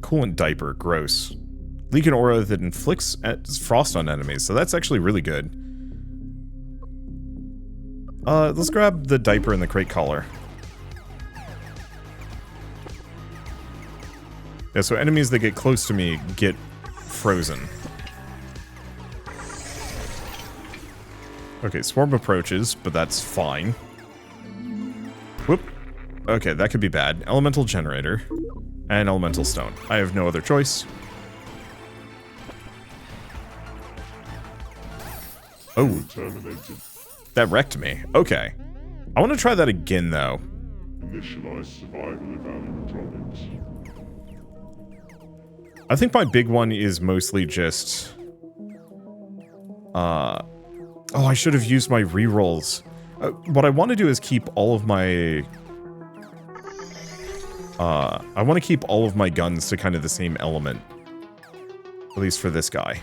Coolant diaper, gross. Leak an aura that inflicts frost on enemies, so that's actually really good. Let's grab the diaper and the crate collar. Yeah, so enemies that get close to me get frozen. Okay, swarm approaches, but that's fine. Whoop. Okay, that could be bad. Elemental generator. And elemental stone. I have no other choice. Oh. That wrecked me. Okay. I want to try that again, though. Initialize survival evaluatronics. I think my big one is mostly just... Oh, I should have used my rerolls. What I want to do is keep all of my... I want to keep all of my guns to kind of the same element. At least for this guy.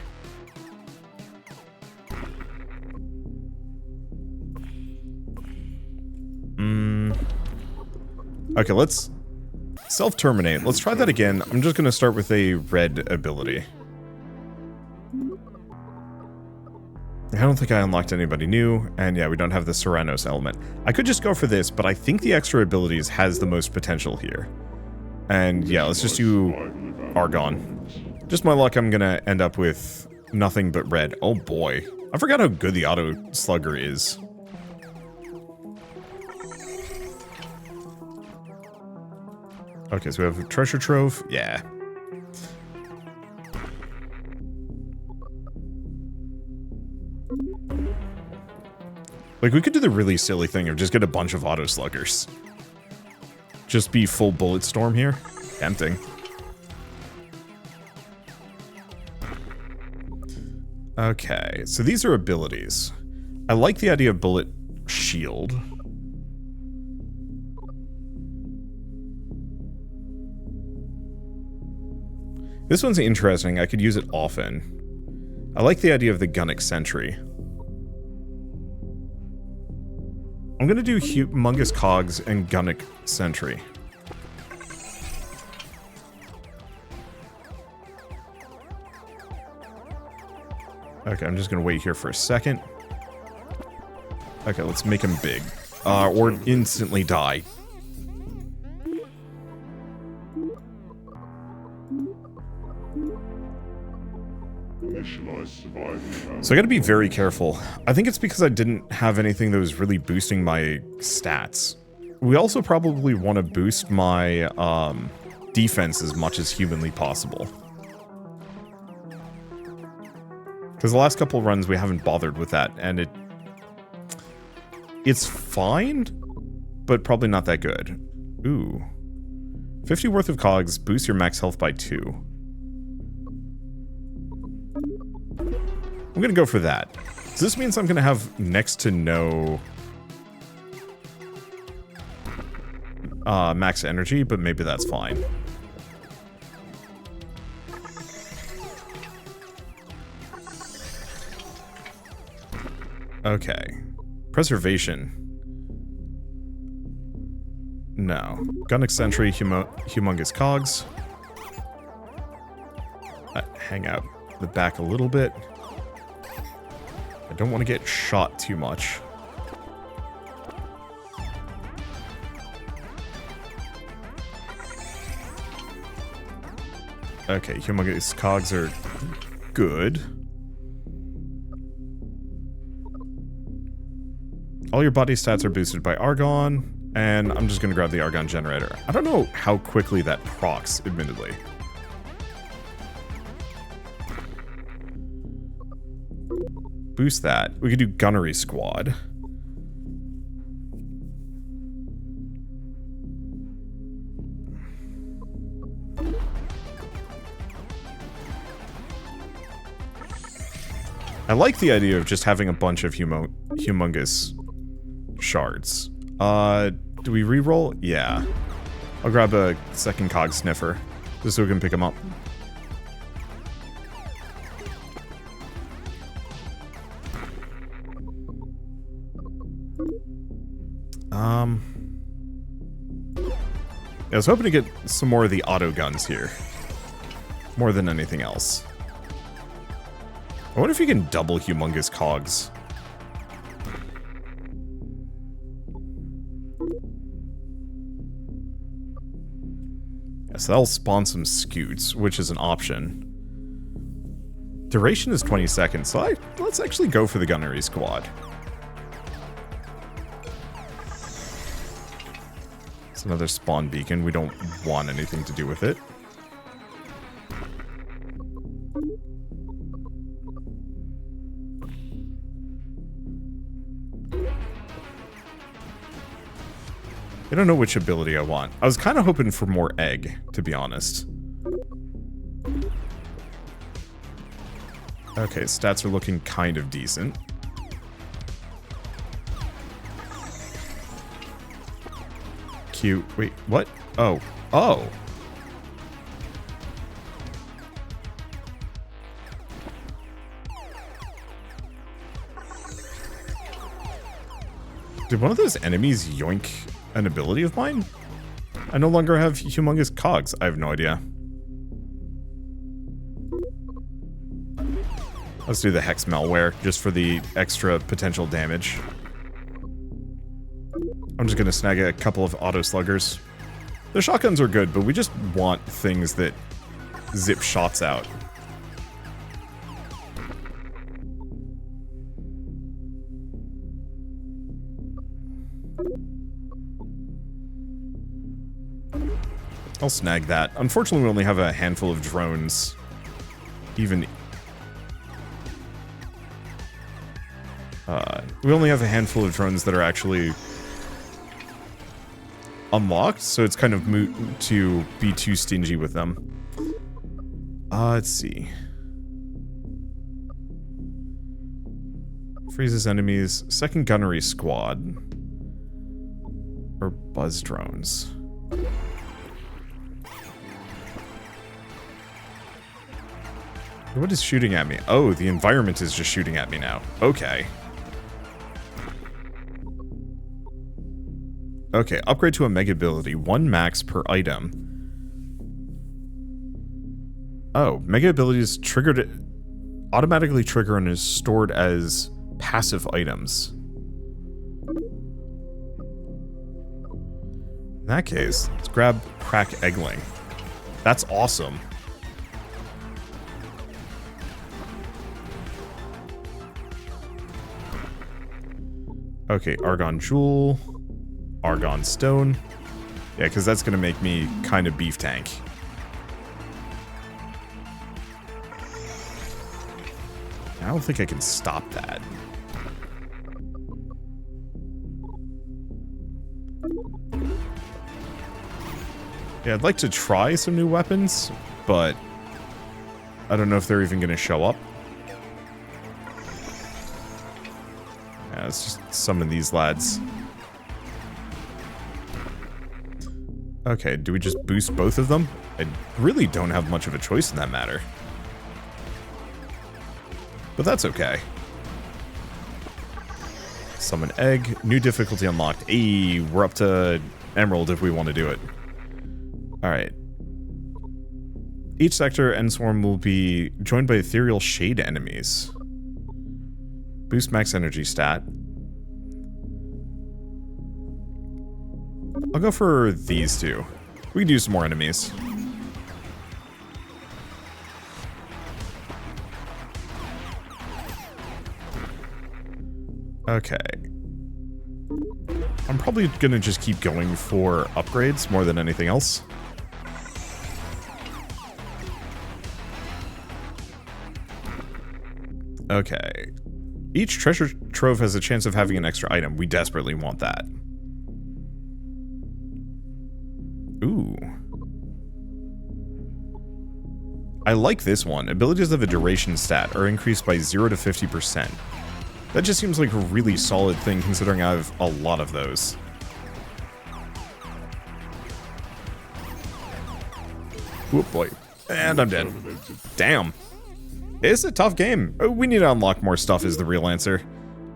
Okay, let's self-terminate. Let's try that again. I'm just going to start with a red ability. I don't think I unlocked anybody new, and yeah, we don't have the Serranos element. I could just go for this, but I think the extra abilities has the most potential here. And yeah, let's just do Argon. Just my luck, I'm gonna end up with nothing but red. Oh boy. I forgot how good the auto slugger is. Okay, so we have a treasure trove. Yeah. Like, we could do the really silly thing of just get a bunch of auto sluggers. Just be full bullet storm here. Tempting. Okay, so these are abilities. I like the idea of bullet shield. This one's interesting. I could use it often. I like the idea of the Gunnic Sentry. I'm gonna do Humongous Cogs and Gunnic Sentry. Okay, I'm just gonna wait here for a second. Okay, let's make him big. Or instantly die. So I gotta be very careful. I think it's because I didn't have anything that was really boosting my stats. We also probably want to boost my defense as much as humanly possible. Because the last couple of runs we haven't bothered with that, and it's fine, but probably not that good. Ooh. 50 worth of cogs, boost your max health by 2. I'm gonna go for that. So this means I'm gonna have next to no max energy, but maybe that's fine. Okay. Preservation. No. Gunnic Sentry, Humongous Cogs. Hang out the back a little bit. I don't want to get shot too much. Okay, Humongous Cogs are good. All your body stats are boosted by Argon, and I'm just going to grab the Argon generator. I don't know how quickly that procs, admittedly. Boost that. We could do Gunnery Squad. I like the idea of just having a bunch of humongous shards. Do we reroll? Yeah. I'll grab a second cog sniffer, just so we can pick them up. I was hoping to get some more of the auto guns here. More than anything else. I wonder if you can double Humongous Cogs. Yeah, so that'll spawn some scoots, which is an option. Duration is 20 seconds, so let's actually go for the Gunnery Squad. It's another spawn beacon. We don't want anything to do with it. I don't know which ability I want. I was kind of hoping for more egg, to be honest. Okay, stats are looking kind of decent. Cute. Wait, what? Oh. Oh. Did one of those enemies yoink an ability of mine? I no longer have humongous cogs. I have no idea. Let's do the hex malware just for the extra potential damage. I'm just gonna snag a couple of auto sluggers. The shotguns are good, but we just want things that zip shots out. I'll snag that. Unfortunately, we only have a handful of drones. We only have a handful of drones that are actually unlocked, so it's kind of moot to be too stingy with them. Let's see. Freezes enemies. Second gunnery squad. Or buzz drones. What is shooting at me? Oh, the environment is just shooting at me now. Okay. Okay, upgrade to a mega ability. 1 max per item. Oh, mega abilities triggered... automatically trigger and is stored as passive items. In that case, let's grab Crack Eggling. That's awesome. Okay, Argon Jewel, Argon Stone. Yeah, because that's going to make me kind of beef tank. I don't think I can stop that. Yeah, I'd like to try some new weapons, but I don't know if they're even going to show up. Yeah, let's just summon these lads. Okay, do we just boost both of them? I really don't have much of a choice in that matter. But that's okay. Summon egg. New difficulty unlocked. Hey, we're up to emerald if we want to do it. Alright. Each sector and swarm will be joined by ethereal shade enemies. Boost max energy stat. I'll go for these two. We can do some more enemies. Okay. I'm probably gonna just keep going for upgrades more than anything else. Okay. Each treasure trove has a chance of having an extra item. We desperately want that. Ooh. I like this one. Abilities of a duration stat are increased by 0 to 50%. That just seems like a really solid thing considering I have a lot of those. Whoop boy. And I'm dead. Damn. It's a tough game. We need to unlock more stuff is the real answer.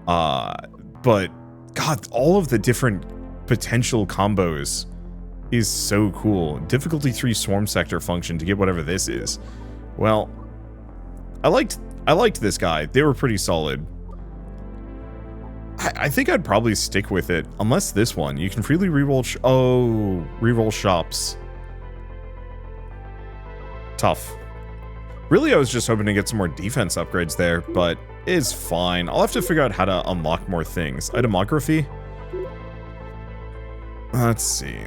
But, God, all of the different potential combos is so cool. Difficulty 3 swarm sector function to get whatever this is. Well, I liked this guy. They were pretty solid. I think I'd probably stick with it. Unless this one. You can freely reroll... reroll shops. Tough. Really, I was just hoping to get some more defense upgrades there, but it's fine. I'll have to figure out how to unlock more things. Itemography? Let's see.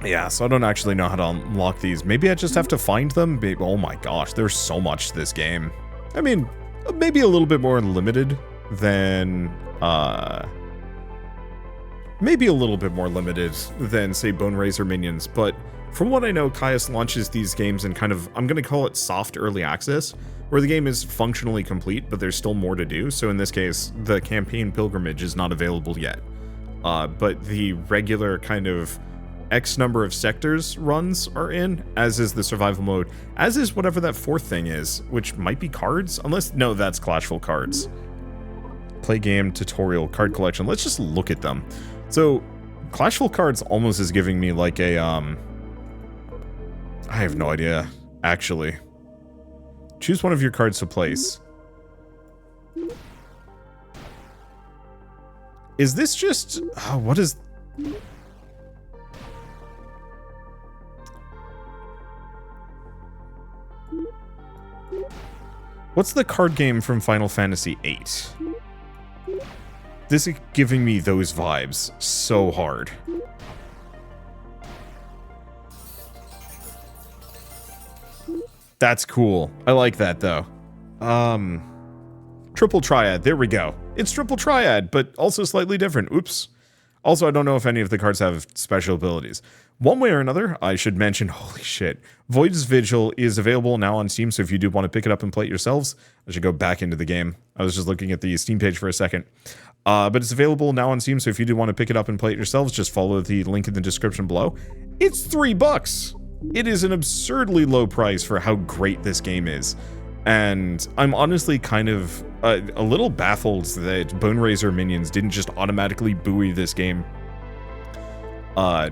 Yeah, so I don't actually know how to unlock these. Maybe I just have to find them. Oh my gosh, there's so much to this game. I mean, maybe a little bit more limited than, maybe a little bit more limited than, say, Boneraiser Minions, but from what I know, Caius launches these games in kind of, I'm going to call it soft early access, where the game is functionally complete, but there's still more to do. So in this case, the campaign pilgrimage is not available yet. But the regular kind of X number of sectors runs are in, as is the survival mode, as is whatever that fourth thing is, which might be cards? Unless, no, that's Clashful cards. Play game, tutorial, card collection. Let's just look at them. So, Clashful cards almost is giving me like a, I have no idea, actually. Choose one of your cards to place. Is this just, what is... What's the card game from Final Fantasy VIII? This is giving me those vibes so hard. That's cool. I like that, though. Triple Triad. There we go. It's Triple Triad, but also slightly different. Oops. Also, I don't know if any of the cards have special abilities. One way or another, I should mention, holy shit, Void's Vigil is available now on Steam, so if you do want to pick it up and play it yourselves, I should go back into the game. I was just looking at the Steam page for a second. But it's available now on Steam, so if you do want to pick it up and play it yourselves, just follow the link in the description below. It's $3! It is an absurdly low price for how great this game is. And I'm honestly kind of a little baffled that Boneraiser Minions didn't just automatically buoy this game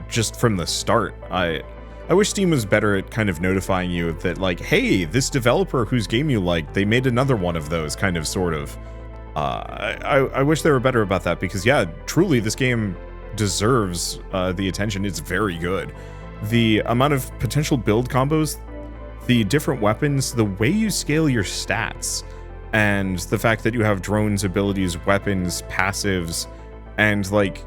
just from the start. I wish Steam was better at kind of notifying you that, like, hey, this developer whose game you like, they made another one of those, kind of, sort of. I wish they were better about that, because, yeah, truly, this game deserves the attention. It's very good. The amount of potential build combos, the different weapons, the way you scale your stats, and the fact that you have drones, abilities, weapons, passives, and, like,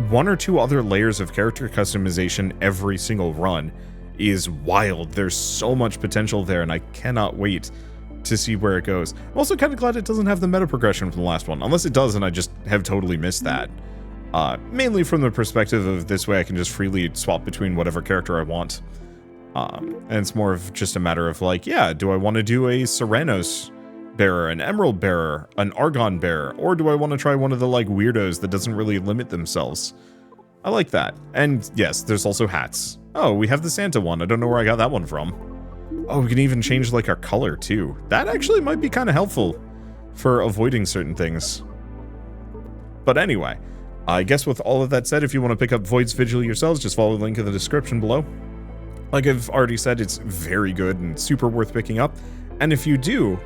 one or two other layers of character customization every single run is wild. There's so much potential there, and I cannot wait to see where it goes. I'm also kind of glad it doesn't have the meta progression from the last one, unless it does and I just have totally missed that. Mainly from the perspective of this way I can just freely swap between whatever character I want. And it's more of just a matter of, like, yeah, do I want to do a Serenos bearer, an Emerald bearer, an Argon bearer, or do I want to try one of the, like, weirdos that doesn't really limit themselves? I like that. And yes, there's also hats. Oh, we have the Santa one. I don't know where I got that one from. Oh, we can even change, like, our color too. That actually might be kind of helpful for avoiding certain things. But anyway, I guess with all of that said, if you want to pick up Void's Vigil yourselves, just follow the link in the description below. Like I've already said, it's very good and super worth picking up. And if you do,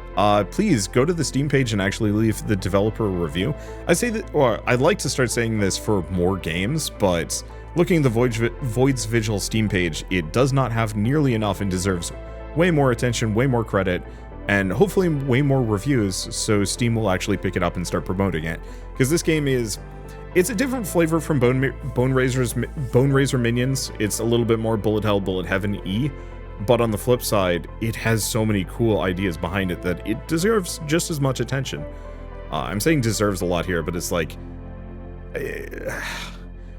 please go to the Steam page and actually leave the developer review. I say that, or I'd like to start saying this for more games, but looking at the Void's Vigil Steam page, it does not have nearly enough and deserves way more attention, way more credit, and hopefully way more reviews, so Steam will actually pick it up and start promoting it. Because this game is, it's a different flavor from Boneraiser Minions. It's a little bit more bullet hell, bullet heaven-y. But on the flip side, it has so many cool ideas behind it that it deserves just as much attention. I'm saying deserves a lot here, but it's like...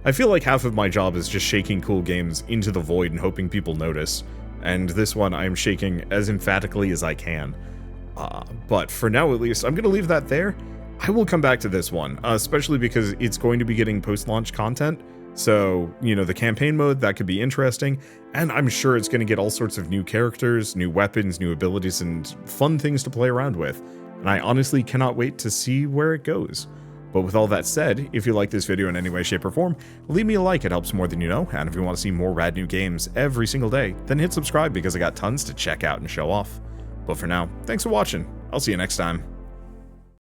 I feel like half of my job is just shaking cool games into the void and hoping people notice. And this one I'm shaking as emphatically as I can. But for now, at least, I'm going to leave that there. I will come back to this one, especially because it's going to be getting post-launch content. So, you know, the campaign mode, that could be interesting, and I'm sure it's going to get all sorts of new characters, new weapons, new abilities, and fun things to play around with, and I honestly cannot wait to see where it goes. But with all that said, if you like this video in any way, shape, or form, leave me a like, it helps more than you know, and if you want to see more rad new games every single day, then hit subscribe because I got tons to check out and show off. But for now, thanks for watching, I'll see you next time.